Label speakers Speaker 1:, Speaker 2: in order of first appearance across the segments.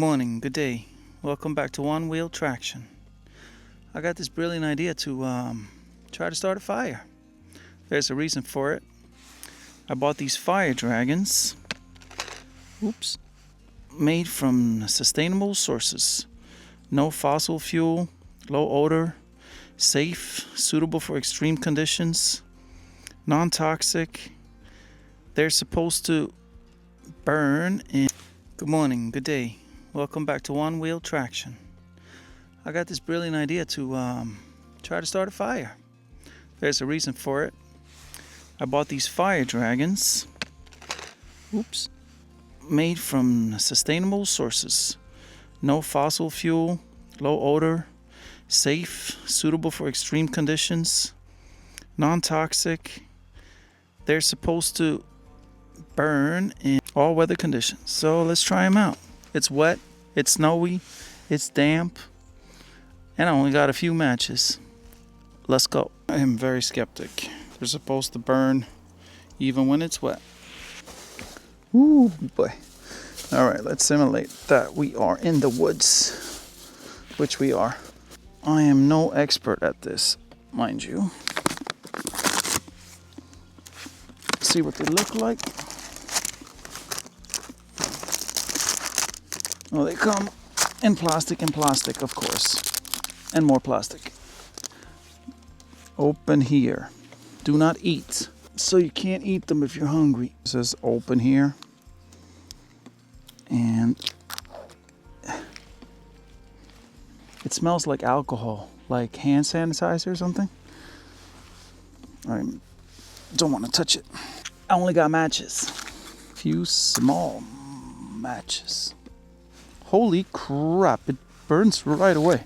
Speaker 1: morning, good day. Welcome back to One Wheel Traction. I got this brilliant idea to try to start a fire. There's a reason for it. I bought these fire dragons. Oops. Made from sustainable sources. No fossil fuel, low odor, safe, suitable for extreme conditions, non-toxic. They're supposed to burn in... Good morning, good day. Welcome back to One Wheel Traction. I got this brilliant idea to try to start a fire. There's a reason for it. I bought these fire dragons. Oops. Made from sustainable sources. No fossil fuel, low odor, safe, suitable for extreme conditions, non-toxic. They're supposed to burn in all weather conditions. So let's try them out. It's wet, it's snowy, it's damp, and I only got a few matches. Let's go. I am very skeptic. They're supposed to burn even when it's wet. Ooh boy. Alright, let's simulate that we are in the woods, which we are. I am no expert at this, mind you. See what they look like. Well, they come in plastic, of course, and more plastic. Open here. Do not eat. So you can't eat them if you're hungry. It says open here. And it smells like alcohol, like hand sanitizer or something. I don't want to touch it. I only got matches. Few small matches. Holy crap, it burns right away.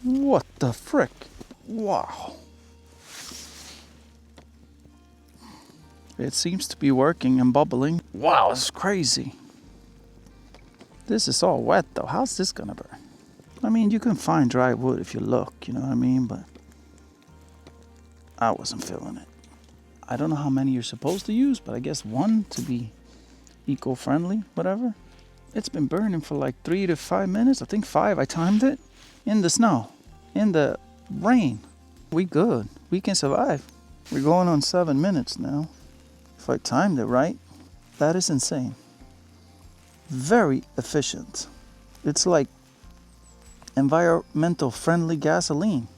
Speaker 1: What the frick? Wow. It seems to be working and bubbling. Wow, it's crazy. This is all wet though. How's this gonna burn? I mean, you can find dry wood if you look, you know what I mean? But I wasn't feeling it. I don't know how many you're supposed to use, but I guess one to be eco-friendly, whatever. It's been burning for like 3 to 5 minutes. I think 5, I timed it. In the snow, in the rain. We good, we can survive. We're going on 7 minutes now. If I timed it right, that is insane. Very efficient. It's like environmental friendly gasoline.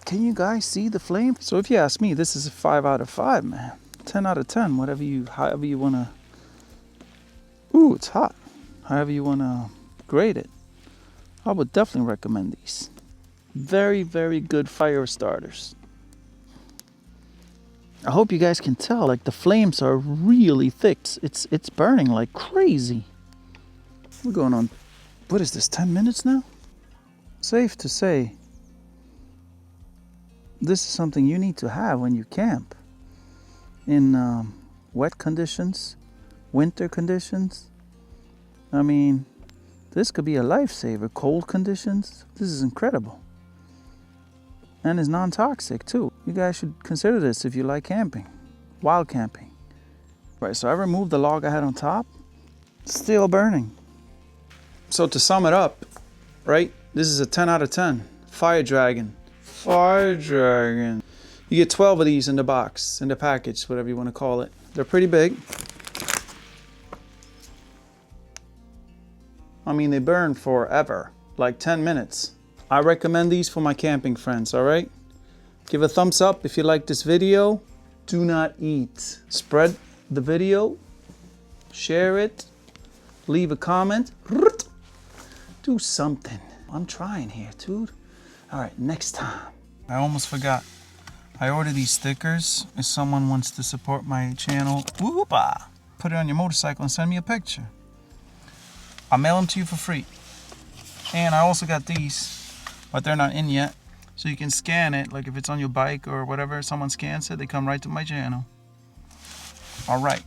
Speaker 1: Can you guys see the flame? So if you ask me, this is a 5 out of 5, man. 10 out of 10, however you wanna. Ooh, it's hot. However you wanna grade it. I would definitely recommend these. Very, very good fire starters. I hope you guys can tell, like the flames are really thick. It's burning like crazy. We're going on, what is this, 10 minutes now? Safe to say, this is something you need to have when you camp. In wet conditions, winter conditions. I mean, this could be a lifesaver. Cold conditions, this is incredible. And it's non-toxic too. You guys should consider this if you like camping, wild camping. Right, so I removed the log I had on top. Still burning. So to sum it up, right? This is a 10 out of 10. Fire Dragon. Fire Dragon. You get 12 of these in the box, in the package, whatever you want to call it. They're pretty big. I mean, they burn forever, like 10 minutes. I recommend these for my camping friends, all right? Give a thumbs up if you like this video. Do not eat. Spread the video. Share it. Leave a comment. Do something. I'm trying here, dude. All right, next time. I almost forgot. I ordered these stickers. If someone wants to support my channel, whoop-ah, put it on your motorcycle and send me a picture. I'll mail them to you for free. And I also got these, but they're not in yet. So you can scan it, like if it's on your bike or whatever, someone scans it, they come right to my channel. All right.